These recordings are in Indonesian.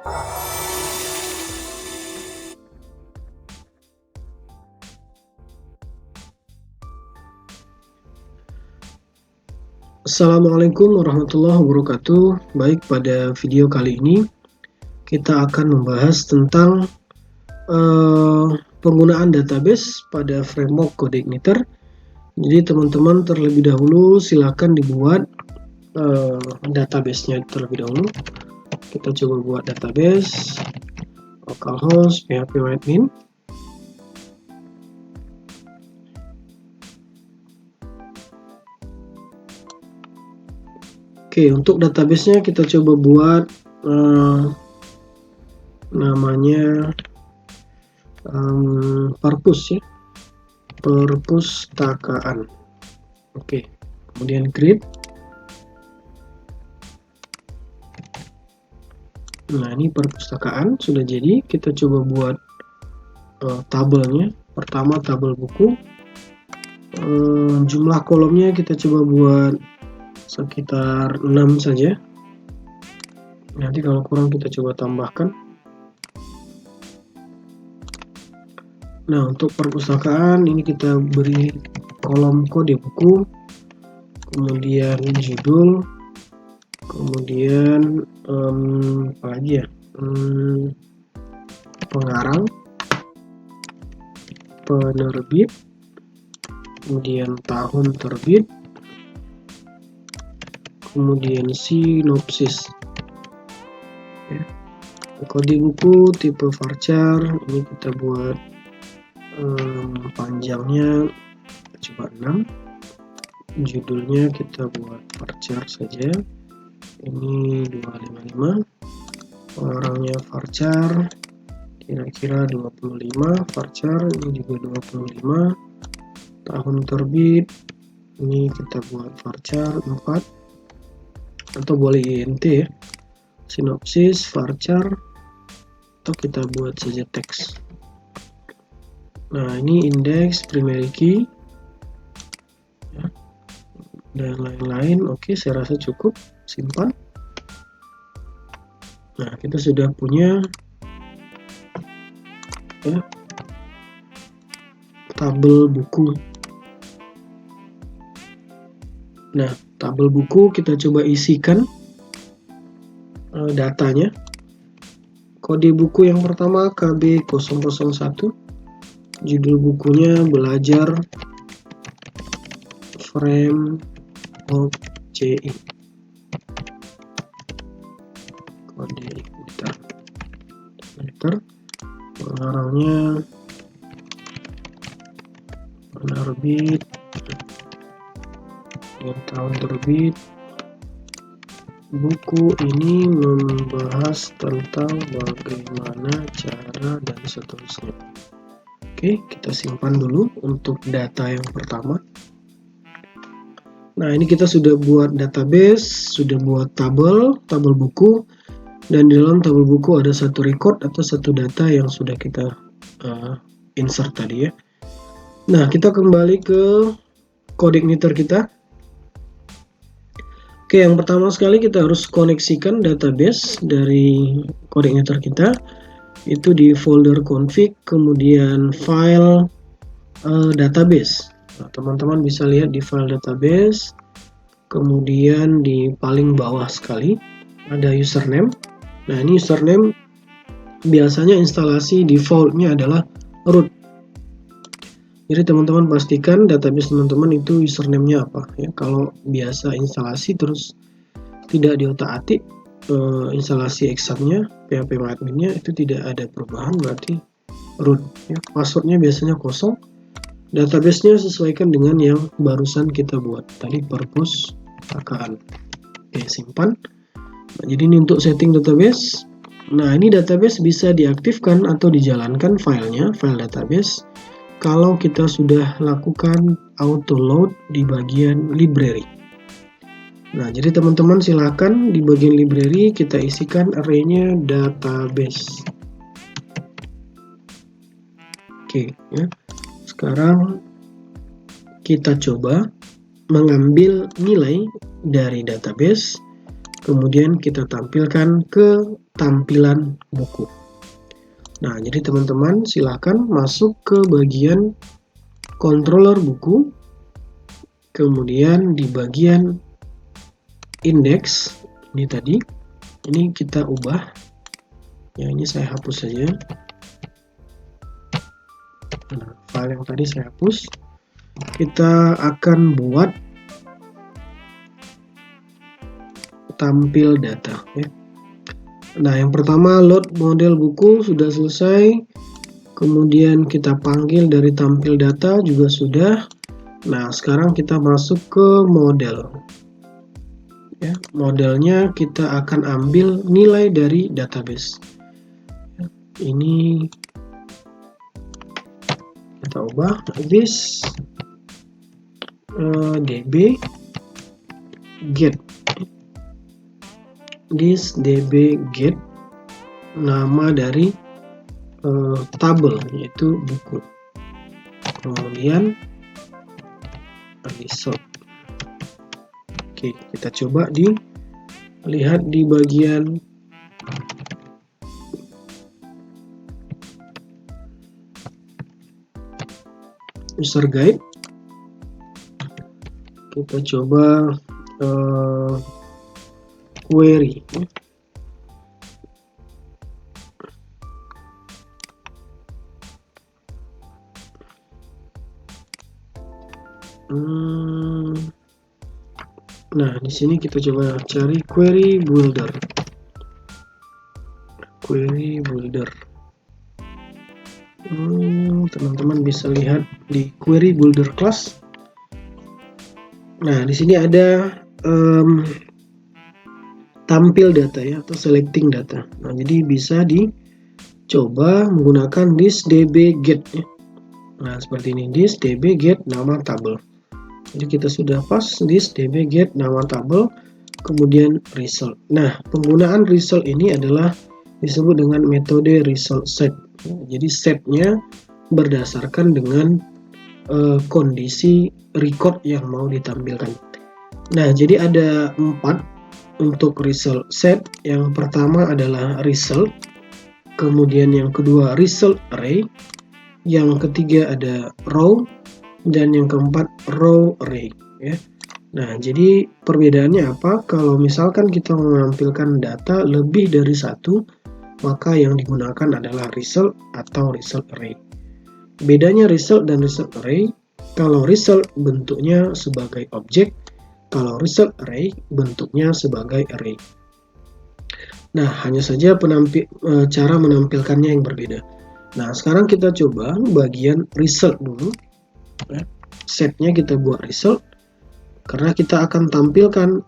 Assalamualaikum warahmatullahi wabarakatuh. Baik, pada video kali ini kita akan membahas tentang penggunaan database pada framework CodeIgniter. Jadi teman-teman terlebih dahulu silakan dibuat database-nya terlebih dahulu. Kita coba buat database localhost php-admin. Oke, untuk database-nya kita coba buat namanya perpus ya, perpustakaan. Oke, kemudian create. Nah, ini perpustakaan sudah jadi. Kita coba buat tabelnya. Pertama tabel buku, jumlah kolomnya kita coba buat sekitar 6 saja. Nanti kalau kurang kita coba tambahkan. Nah, untuk perpustakaan ini kita beri kolom kode buku, kemudian judul, kemudian apa lagi ya, pengarang, penerbit, kemudian tahun terbit, kemudian sinopsis ya. Kode buku tipe varchar ini kita buat panjangnya coba 6, judulnya kita buat varchar saja, ini 255, pengarangnya varchar kira-kira 25, varchar ini juga 25, tahun terbit ini kita buat varchar 4 atau boleh int ya, sinopsis varchar, atau kita buat saja teks. Nah, ini indeks, primary key ya, dan lain-lain. Oke, saya rasa cukup, simpan. Nah, kita sudah punya ya, tabel buku. Nah, tabel buku kita coba isikan datanya. Kode buku yang pertama KB001, judul bukunya belajar framework CI, CodeIgniter, pengarangnya penerbit, dan tahun terbit. Buku ini membahas tentang bagaimana cara dan seterusnya. Oke, kita simpan dulu untuk data yang pertama. Nah, ini kita sudah buat database, sudah buat tabel buku, dan di dalam tabel buku ada satu record atau satu data yang sudah kita insert tadi ya. Nah, kita kembali ke CodeIgniter kita. Oke, yang pertama sekali kita harus koneksikan database dari CodeIgniter kita. Itu di folder config, kemudian file database. Nah, teman-teman bisa lihat di file database, kemudian di paling bawah sekali ada username. Nah, ini username biasanya instalasi defaultnya adalah root. Jadi teman-teman pastikan database teman-teman itu username-nya apa ya. Kalau biasa instalasi terus tidak diotak-atik instalasi exam-nya, php-admin-nya itu tidak ada perubahan, berarti root ya. Passwordnya biasanya kosong. Database-nya sesuaikan dengan yang barusan kita buat tadi, perpustakaan. Oke, simpan. Nah, jadi ini untuk setting database. Nah, ini database bisa diaktifkan atau dijalankan filenya, file database, kalau kita sudah lakukan auto load di bagian library. Nah, jadi teman-teman silakan di bagian library kita isikan array-nya database. Oke, ya. Sekarang kita coba mengambil nilai dari database kemudian kita tampilkan ke tampilan buku. Nah, jadi teman-teman silakan masuk ke bagian controller buku, kemudian di bagian index, ini tadi, ini kita ubah, ya ini saya hapus saja. Nah, file yang tadi saya hapus, kita akan buat tampil data, ya. Nah, yang pertama load model buku sudah selesai, kemudian kita panggil dari tampil data juga sudah. Nah, sekarang kita masuk ke model, ya. Modelnya kita akan ambil nilai dari database. Ini kita ubah this db get, this db get nama dari tabel yaitu buku, kemudian result. Oke, kita coba lihat di bagian user guide. Kita coba query. Nah, di sini kita coba cari query builder. Query builder. Teman-teman bisa lihat di query builder class. Nah, di sini ada tampil data, ya, atau selecting data. Nah, jadi bisa dicoba menggunakan this db get, ya. Nah, seperti ini, this db get nama tabel. Jadi kita sudah pas this db get nama tabel, kemudian result. Nah, penggunaan result ini adalah disebut dengan metode result set. Jadi setnya berdasarkan dengan kondisi record yang mau ditampilkan. Nah, jadi ada 4 untuk result set. Yang pertama adalah result, kemudian yang kedua result array, yang ketiga ada row, dan yang keempat row array, ya. Nah, jadi perbedaannya apa? Kalau misalkan kita menampilkan data lebih dari satu, maka yang digunakan adalah result atau result array. Bedanya result dan result array, kalau result bentuknya sebagai objek, kalau result array bentuknya sebagai array. Nah, hanya saja cara menampilkannya yang berbeda. Nah, sekarang kita coba bagian result dulu. Setnya kita buat result, karena kita akan tampilkan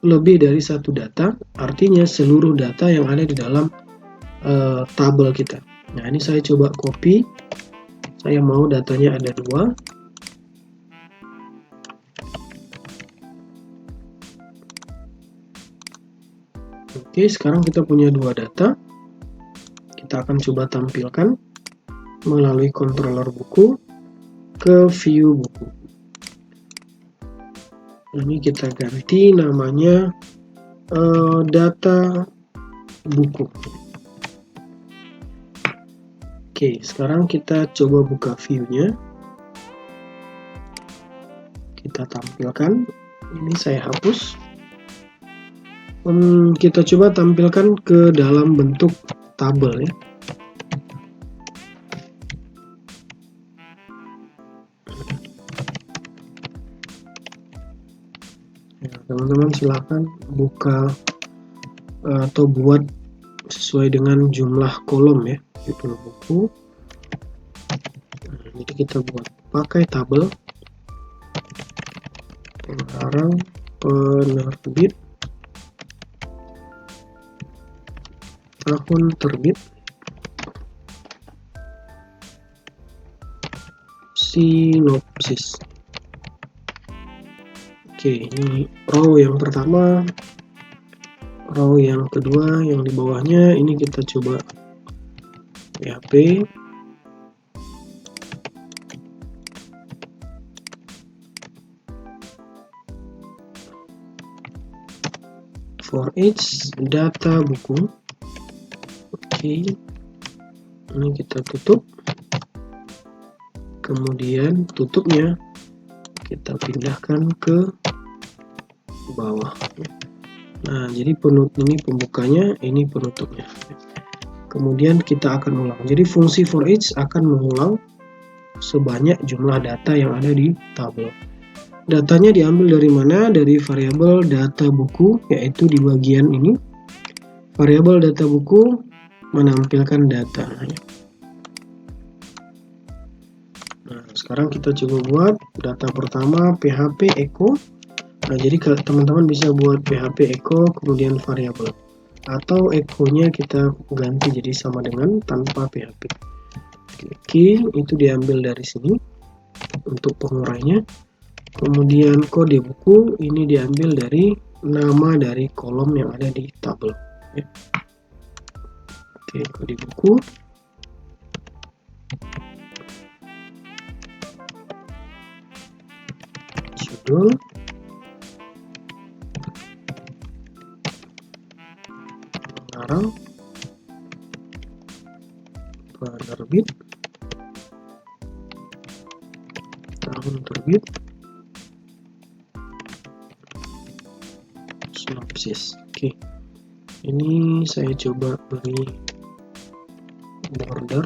lebih dari satu data, artinya seluruh data yang ada di dalam tabel kita. Nah, ini saya coba copy, saya mau datanya ada 2. Oke, sekarang kita punya 2 data, kita akan coba tampilkan melalui controller buku ke view buku. Ini kita ganti namanya data buku. Oke, sekarang kita coba buka view-nya. Kita tampilkan. Ini saya hapus. Kita coba tampilkan ke dalam bentuk tabel, ya. Teman-teman silahkan buka atau buat sesuai dengan jumlah kolom, ya, judul buku. Nah, jadi kita buat pakai tabel pengarang penerbit tahun terbit sinopsis. Oke, ini row yang pertama, row yang kedua, yang di bawahnya ini kita coba PHP. for each data buku. Oke, ini kita tutup, kemudian tutupnya kita pindahkan ke bawah. Nah, jadi ini pembukanya, ini penutupnya. Kemudian kita akan ulang. Jadi fungsi for each akan mengulang sebanyak jumlah data yang ada di tabel. Datanya diambil dari mana? Dari variabel data buku, yaitu di bagian ini. Variabel data buku menampilkan data. Nah, sekarang kita coba buat data pertama PHP echo. Nah, jadi teman-teman bisa buat PHP echo kemudian variabel, atau echo-nya kita ganti jadi sama dengan tanpa PHP. Key itu diambil dari sini untuk pengurainya. Kemudian kode buku ini diambil dari nama dari kolom yang ada di tabel. Oke, kode buku. Judul. Pengarang. Penerbit. Tahun terbit. Sinopsis. Oke. Ini saya coba beri border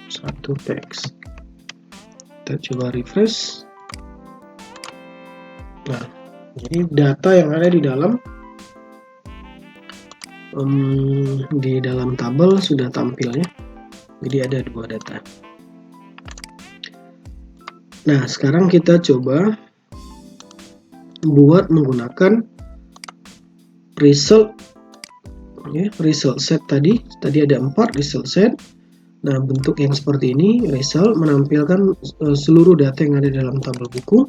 1 teks. Kita coba refresh. Nah, jadi data yang ada di dalam tabel sudah tampil ya. Jadi ada 2 data. Nah, sekarang kita coba buat menggunakan result. Result set tadi ada 4 result set. Nah, bentuk yang seperti ini, result menampilkan seluruh data yang ada dalam tabel buku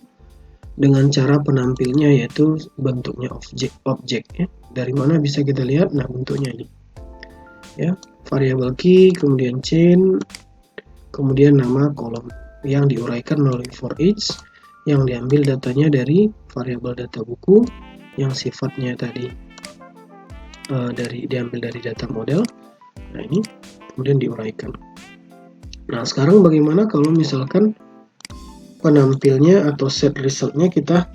dengan cara penampilnya yaitu bentuknya objek ya. Dari mana bisa kita lihat? Nah, bentuknya ini. Ya, variable key, kemudian chain, kemudian nama kolom yang diuraikan melalui for each, yang diambil datanya dari variabel data buku yang sifatnya tadi diambil dari data model. Nah, ini kemudian diuraikan. Nah, sekarang bagaimana kalau misalkan penampilnya atau set resultnya kita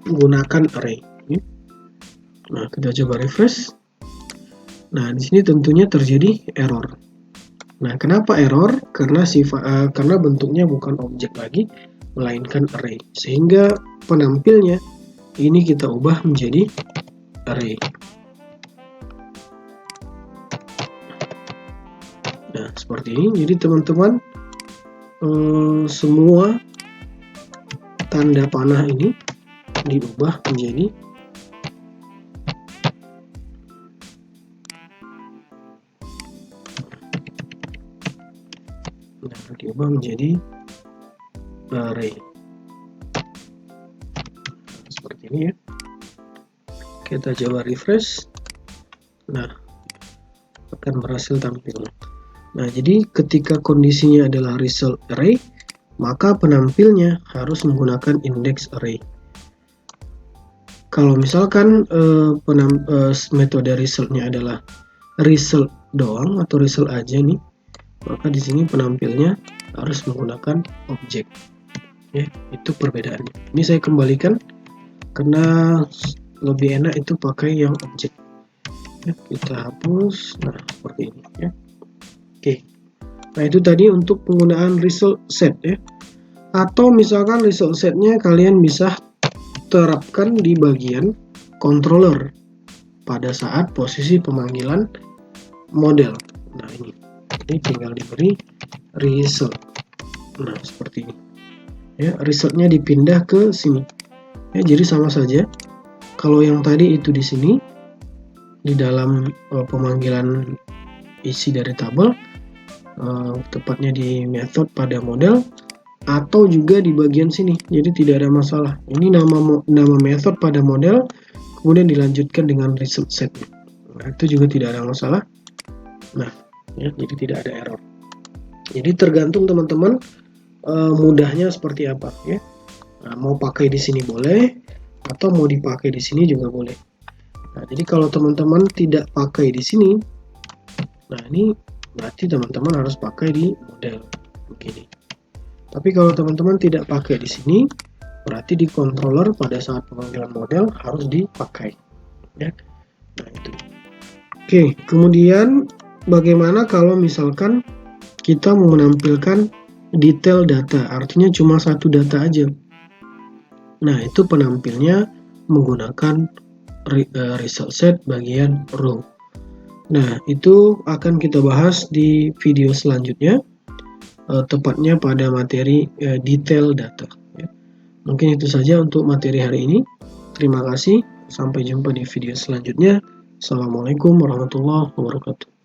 gunakan array. Nah, kita coba refresh. Nah, di sini tentunya terjadi error. Nah, kenapa error? Karena bentuknya bukan objek lagi, melainkan array. Sehingga penampilnya ini kita ubah menjadi array. Nah, seperti ini. Jadi teman-teman, semua tanda panah ini diubah menjadi array. Seperti ini ya. Kita coba refresh. Nah, akan berhasil tampil. Nah, jadi ketika kondisinya adalah result array, maka penampilnya harus menggunakan index array. Kalau misalkan metode resultnya adalah result doang atau result aja nih, maka di sini penampilnya harus menggunakan objek. Ya, itu perbedaannya. Ini saya kembalikan karena lebih enak itu pakai yang objek. Ya, kita hapus. Nah, seperti ini ya. Oke. Nah, itu tadi untuk penggunaan result set ya. Atau misalkan result setnya kalian bisa terapkan di bagian controller pada saat posisi pemanggilan model. Nah, ini tinggal diberi result. Nah, seperti ini. Ya, resultnya dipindah ke sini. Ya, jadi sama saja. Kalau yang tadi itu di sini di dalam pemanggilan isi dari tabel, tepatnya di method pada model, atau juga di bagian sini. Jadi tidak ada masalah. Ini nama method pada model, kemudian dilanjutkan dengan result set. Nah, itu juga tidak ada masalah. Nah, ya, jadi tidak ada error. Jadi tergantung teman-teman mudahnya seperti apa ya. Nah, mau pakai di sini boleh, atau mau dipakai di sini juga boleh. Nah, jadi kalau teman-teman tidak pakai di sini, nah ini berarti teman-teman harus pakai di model begini. Tapi kalau teman-teman tidak pakai di sini, berarti di controller pada saat pemanggilan model harus dipakai. Ya. Nah itu. Oke, kemudian bagaimana kalau misalkan kita mau menampilkan detail data, artinya cuma satu data aja. Nah, itu penampilnya menggunakan result set bagian row. Nah, itu akan kita bahas di video selanjutnya, tepatnya pada materi detail data. Mungkin itu saja untuk materi hari ini. Terima kasih, sampai jumpa di video selanjutnya. Assalamualaikum warahmatullahi wabarakatuh.